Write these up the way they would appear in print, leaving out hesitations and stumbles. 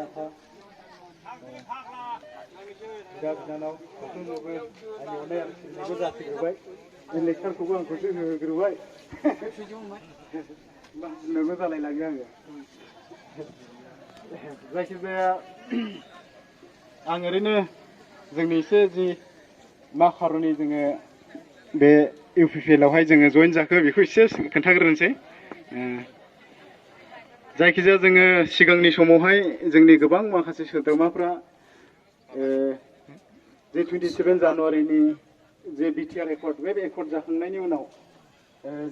आफा बिदा बिनानाव साफ्रोमनोबो आंनि अननाय आरो सिबिनायखौ जासिग्रोबाय बे लेक्सारखौबो आंखौसो होग्रोबाय नोंबो जालायलाङो आङो जायखिजाया आं ओरैनो जोंनि एसे जि मा खार'नै जोङो बे UPPL आवहाय जोङो जइन जाखो बेखौ एसे खोन्थाग्रोनोसै जायखिजाया जोङो सिगांनि समावहाय जोंनि गोबां माखासे सोद्रोमाफ्रा जे 27 जानुवारिनि जे बिटिआर एकर्ड बे एकर्ड जाखांनायनि उनाव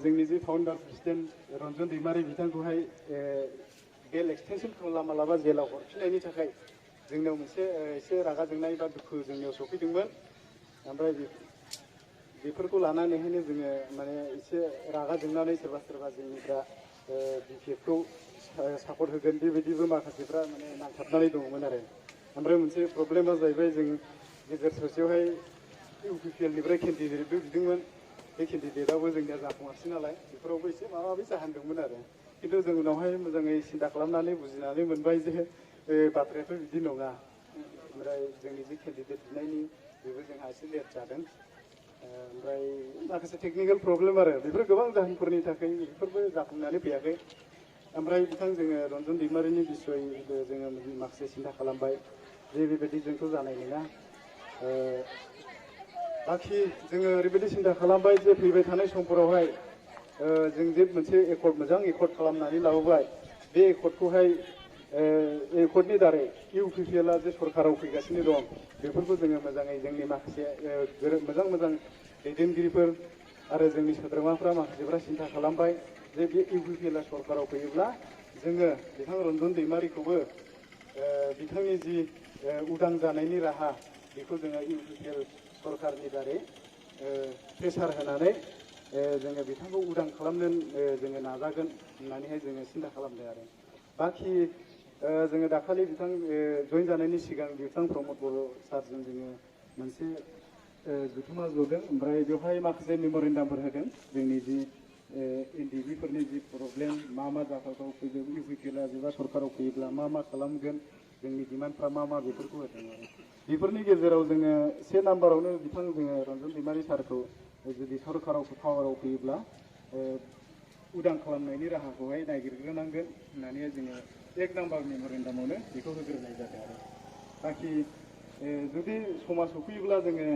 जोंनि जे फाउन्डार प्रेसिडेन्ट रन्जन दैमारि बिथांखौहाय बेल एक्सटेनसन खालामालाबा जेलाव हरफिननायनि थाखाय जोंनाव मोनसे एसे रागा जोंनाय बा दुखु जोंनियाव सफैदोंमोन ओमफ्राय बेफोरखौ लानानैहायनो जोङो माने एसे रागा जोंनानै सोरबा सोरबा जोंनिफ्रा BPF खौ सापर्ट होगोन बेबायदिबो माखासेफ्रा माने नांथाबनानै दङमोन आरो ओमफ्राय मोनसे प्रब्लेमा जाहैबाय जों गेजेर ससेयावहाय UPPL निफ्राय केन्डिडेटबो बिदोंमोन बे केन्डिडेटआबो जोंनिया जाफुङासै नालाय बेफोरावबो एसे माबा माबि जाहोन दंमोन आरो खिन्थु जों उनावहाय मोजाङै सिन्था खालामनानै बुजिनानै मोनबाय जे बाथ्रायाथ' बिदि नङा ओमफ्राय जोंनि जे केन्डिडेट बिनायनि बेबो जोंहा एसे लेट जादों ओमफ्राय माखासे टेकनिकेल प्रब्लेम आरो बेफोर गोबां जाहोनफोरनि थाखाय बेफोरबो जाफुंनानै फैयाखै ओमफ्राय बिथां जोङो रन्जन दैमारिनि बिसयबो जोङो माखासे सिन्था खालामबाय जे बेबायदि जोंथ' जानाय नङा बाखि जोङो ओरैबायदि सिन्था खालामबाय जे फैबाय थानाय समफोरावहाय जों जे मोनसे एकर्ड मोजां एकर्ड खालामनानै लाबोबाय बे एकर्डखौहाय एकर्डनि दारै UPPL आ जे सरकाराव फैगासिनो दं बेफोरखौ जोङो मोजाङै जोंनि माखासे मोजां मोजां दैदेनगिरिफोर आरो जोंनि सोद्रोमाफ्रा माखासेफ्रा सिन्था खालामबाय जे बे UPPL आ सरकाराव फैयोब्ला जोङो बिथां रन्जन दैमारिखौबो बिथांनि जि उदां जानायनि राहा बेखौ जोङो UPPL सरकारनि दारै प्रेसार होनानै जोङो बिथांखौ उदां खालामनो जोङो नाजागोन होननानैहाय जोङो सिन्था खालामदों आरो बाखि जोङो दाखालि बिथां जइन जानायनि सिगां बिथां प्रमद बर' सारजों जोङो मोनसे जथुमा जदों ओमफ्राय बेवहाय माखासे मेम'रेन्डामफोर होदों जोंनि जि NDB फोरनि जि प्रब्लेम मा जाथावथाव फैगौ UPPL आ जेब्ला सरकाराव फैयोब्ला मा खालामगोन जोंनि डिमान्डफ्रा मा बेफोरखौ होदों आरो बेफोरनि गेजेराव जोङो से नाम्बारावनो बिथां जोङो रन्जन दैमारि सारखौ जुदि सरकाराव पावाराव फैयोब्ला उदां खालामनायनि राहाखौहाय नागिरग्रोनांगोन होननानै जोङो 1 नाम्बार मेम'रेन्डामावनो बेखौ होग्रोनाय जादों आरो बाखि जुदि समा सफैयोब्ला जोङो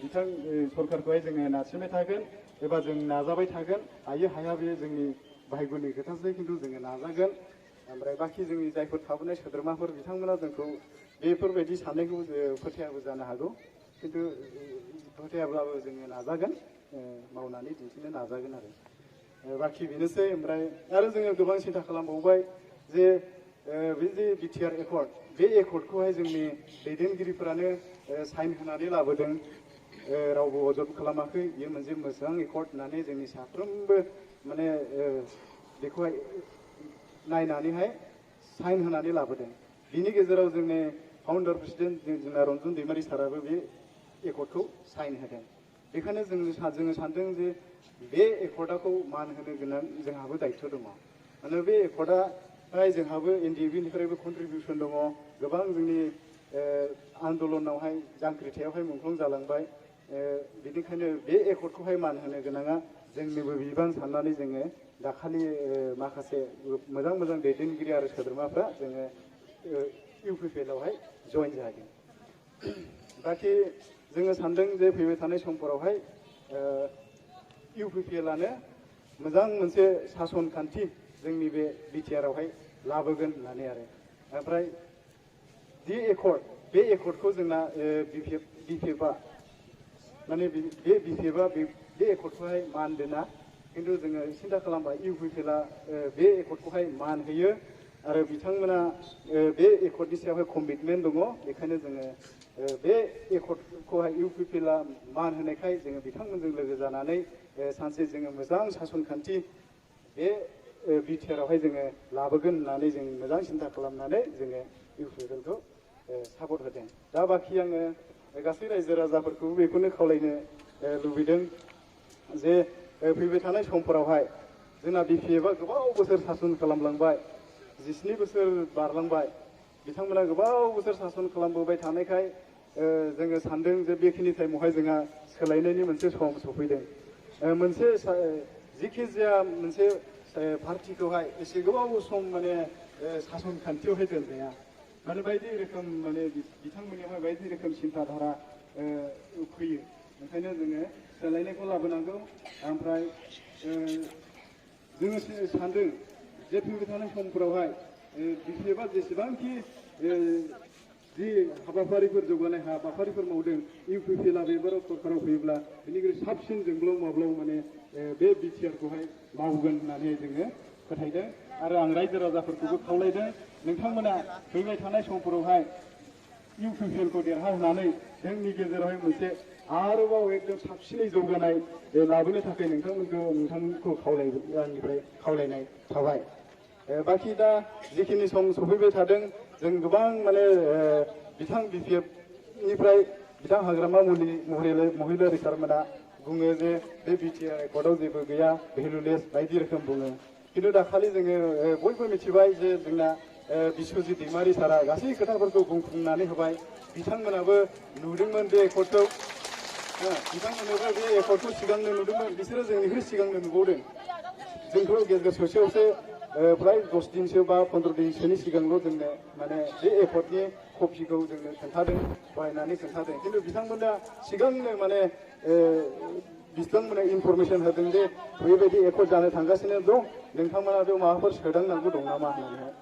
बिथां सरकारखौहाय जोङो नारसिनबाय थागोन एबा जों नाजाबाय थागोन हायो हाया बे जोंनि भाग्यनि खोथासै खिन्थु जोङो नाजागोन ओमफ्राय बाखि जोंनि जायफोर थाबोनाय सोद्रोमाफोर बिथांमोना जोंखौ बेफोरबायदि साननायखौ फोथायाबो जानो हागौ खिन्थु फोथायाब्लाबो जोङो नाजागोन मावनानै दिन्थिनो नाजागोन आरो बाखि बेनोसै ओमफ्राय आरो जोङो गोबां सिन्था खालामबावबाय जे बे जे बिटिआर एकर्ड बे एकर्डखौहाय जोंनि दैदेनगिरिफोरानो साइन होनानै लाबोदों रावबो अजद खालामाखै बेयो मोनसे मोजां एकर्ड होननानै जोंनि साफ्रोमबो माने बेखौहाय नायनानैहाय साइन होनानै लाबोदों बिनि गेजेराव जोंनि फाउन्डार प्रेसिडेन्ट जोंना रन्जन दैमारि साराबो बे एकर्डखौ साइन होदों बेखायनो जोङो सानदों जे बे एकर्डखौ मान होनो गोनां जोंहाबो दायित्व दङ माने बे एकर्डआहाय जोंहाबो NDB निफ्रायबो कन्ट्रिबिउसन दङ गोबां जोंनि आन्दलनावहाय जांख्रिथायावहाय मुंख्लं जालांबाय बेनिखायनो बे एकर्डखौहाय मान होनो गोनाङा जोंनिबो बिबान साननानै जोङो दाखालि माखासे मोजां दैदेनगिरि आरो सोद्रोमाफ्रा जोङो UPPL आवहाय जइन जादों बाखि जोङो सानदों जे फैबाय थानाय समफोरावहाय UPPL आनो मोजां मोनसे सासन खान्थि जोंनि बे बिटिआर आवहाय लाबोगोन होननानै आरो ओमफ्राय दि एकर्ड बे एकर्डखौ जोंना BPF आ माने बे BPF आ बे एकर्डखौहाय मान दोना खिन्थु जोङो सिन्था खालामबाय UPPL आ बे एकर्डखौहाय मान होयो आरो बिथांमोना बे एकर्डनि सायावहाय कमिटमेन्ट दङ बेखायनो जोङो बे एकर्डखौहाय UPPL आ मान होनायखाय जोङो बिथांमोनजों लोगो जानानै सानसे जोङो मोजां सासन खान्थि बे बिटिआर आवहाय जोङो लाबोगोन होननानै जों मोजां सिन्था खालामनानै जोङो UPPL खौ सापर्ट होदों दा बाखि आङो गासै रायजो राजाफोरखौबो बेखौनो खावलायनो लुबैदों जे फैबाय थानाय समफोरावहाय जोंना BPF आ गोबाव बोसोर सासन खालामलांबाय 17 बोसोर बारलांबाय बिथांमोना गोबाव बोसोर सासन खालामबोबाय थानायखाय जोङो सानदों जे बेखिनि टाइमावहाय जोंहा सोलायनायनि मोनसे सम सफैदों। मोनसे जिखि जाया मोनसे पार्टिखौहाय एसे गोबाव सम माने सासन खान्थियावहाय दोनजाया। माने बायदि रोखोम माने बिथांमोननियावहाय बायदि रोखोम सिन्थाधारा फैयो। ओंखायनो जोङो सोलायनायखौ लाबोनांगौ। ओमफ्राय जोङो सानदों जे फैबाय थानाय समफोरावहाय बिफा जेसेबांखि जि हाबाफारिफोर जौगानाय हाबाफारिफोर मावदों इउपिपिएलआ बेबाराव सरकाराव फैयोब्ला बेनिख्रुइ साबसिन जोंब्लाव माब्लाव माने बे बिटिआरखौहाय मावगोन होननानै जोङो फोथायदों। आरो आं रायजो राजाफोरखौबो खावलायदों नोंथांमोना फैबाय थानाय समफोरावहाय इउपिपिएलखौ देरहाहोनानै जोंनि गेजेरावहाय मोनसे आरोबाव एकदम साबसिनै जौगानाय लाबोनो थाखाय नोंथांमोनखौ आंनिफ्राय खावलायनाय थाबाय। बाखि दा जिखिनि सम सफैबाय थादों जों गोबां माने बिथां बिपिएफनिफ्राय बिथां हाग्रामा महिलारि सारमोना बुङो जे बे बिटिआर एकर्डआव जेबो गैया भेलुलेस बायदि रोखोम बुङो। खिन्थु दाखालि जोङो बयबो मिथिबाय जे जोंना बिस्वजित दैमारि सारा गासै खोथाफोरखौ बुंफुंनानै होबाय। बिथांमोनाबो नुदोंमोन बे एकर्डखौ, बिथांमोनाबो बे एकर्डखौ सिगांनो नुदोंमोन, बिसोरो जोंनिख्रुइ सिगांनो नुबावदों। जोंथ' गेजेर ससेयावसो प्राय 10 दिनसो बा 15 दिनसोनि सिगांल' जोंनो माने बे एकर्डनि कपिखौ जोंनो खोन्थादों, फरायनानै खोन्थादों। खिन्थु बिथांमोना सिगांनो माने बिथांमोना इनफरमेसन होदों जे बेबायदि एकर्ड जानो थांगासिनो दं, नोंथांमोना बेयाव माबाफोर सोदांनांगौ दं नामा होननानैहाय।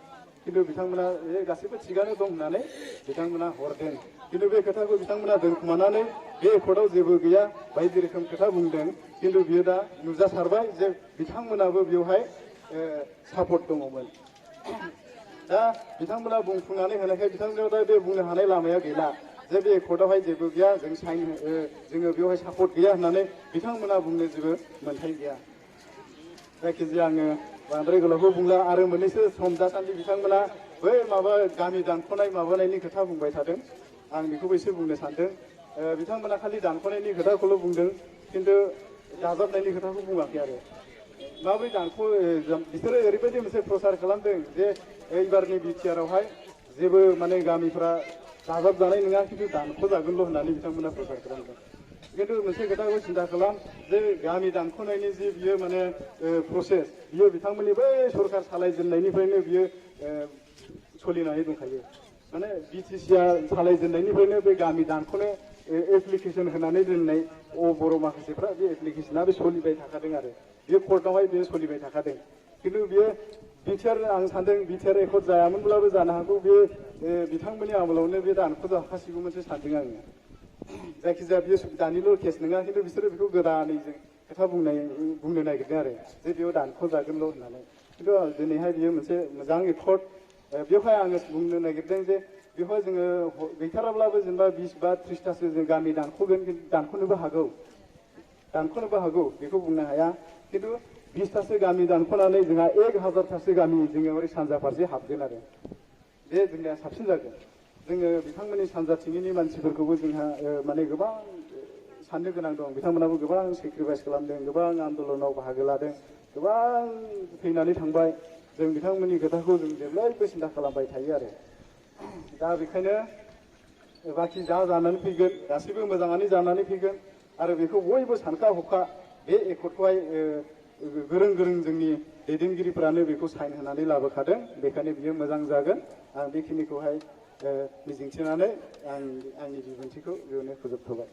खिन्थु बिथांमोना गासैबो थिगानो दं होननानै बिथांमोना हरदों। खिन्थु बे खोथाखौ बिथांमोना दोनखुमानानै बे एकर्डआव जेबो गैया बायदि रोखोम खोथा बुंदों। खिन्थु बियो दा नुजासारबाय जे बिथांमोनाबो बेवहाय सापर्ट दङमोन। दा बिथांमोना बुंफुंनानै होनायखाय बिथांमोनाव दा बे बुंनो हानाय लामाया गैला जे बे एकर्डआवहाय जेबो गैया, जोङो बेवहाय सापर्ट गैया होननानै बिथांमोना बुंनो जेबो मोन्थाय गैया। जायखिजाया आङो बांद्राय गोलावखौ बुंला। आरो मोननैसो सम दासान्दि बिथांमोना बै माबा गामि दानख'नाय माबानायनि खोथा बुंबाय थादों, आं बेखौबो एसे बुंनो सानदों। बिथांमोना खालि दानख'नायनि खोथाखौल' बुंदों, खिन्थु दाजाबनायनि खोथाखौ बुङाखै। आरो माबोरै बिसोरो ओरैबायदि मोनसे प्रसार खालामदों जे एबारनि बिटिआरआवहाय जेबो माने गामिफ्रा दाजाबजानाय नङा, खिन्थु दानख'जागोनल' होननानै बिथांमोना प्रसार खालामदों। खिन्थु मोनसे खोथाखौ सिन्था खालाम जे गामि दानख'नायनि जि बियो माने प्रसेस, बियो बिथांमोननि बै सरकार सालायजेननायनिफ्रायनो बियो सोलिनानै दंखायो। माने बिटिसिआ सालायजेननायनिफ्रायनो बे गामि दानख'नो एप्लिकेसन होनानै दोननाय बर' माखासेफ्रा बे एप्लिकेसना बे सोलिबाय थाखादों। आरो बे कर्टआवहाय बेयो सोलिबाय थाखादों। खिन्थु बियो बिटिआर, आं सानदों बिटिआर एकर्ड जायामोनब्लाबो जानो हागौ बे बिथांमोननि आमोलावनो बे दानख'जाखासिगौमोनसो सानदों आङो। जायखिजाया बियो दानिल' केस नङा, खिन्थु बिसोरो बेखौ गोदानै खोथा बुंनो नागिरदों आरो जे बेयाव दानख'जागोनल' होननानै। खिन्थु दिनैहाय बियो मोनसे मोजां एकर्ड। बेवहाय आङो बुंनो नागिरदों जे बेवहाय जोङो गैथाराब्लाबो जेनेबा 20 बा 30थासो जों गामि दानख'गोन, दानख'नोबो हागौ बेखौ बुंनो हाया। खिन्थु 20थासो गामि दानख'नानै जोंहा 1000थासो गामि जोङो ओरै सानजा फारसे हाबगोन। आरो बे जोंनिया साबसिन जागोन। जोङो बिथांमोननि सानजाथिंनि मानसिफोरखौबो जोंहा माने गोबां साननो गोनां दं। बिथांमोनाबो गोबां सेक्रिफाइस खालामदों, गोबां आन्दलनाव बाहागो लादों, गोबां थैनानै थांबाय। जों बिथांमोननि खोथाखौ जों जेब्लायबो सिन्था खालामबाय थायो। आरो दा बेखायनो बाखि जानानै फैगोन गासैबो मोजाङानो जानानै फैगोन। आरो बेखौ बयबो सानखा हखा बे एकर्डखौहाय गोरों जोंनि दैदेनगिरिफ्रानो बेखौ साइन होनानै लाबोखादों। बेखायनो बियो मोजां जागोन। आं बेखिनिखौहाय मिजिंथिनानै आंनि बिबुंथिखौ बेयावनो फोजोबथ'बाय।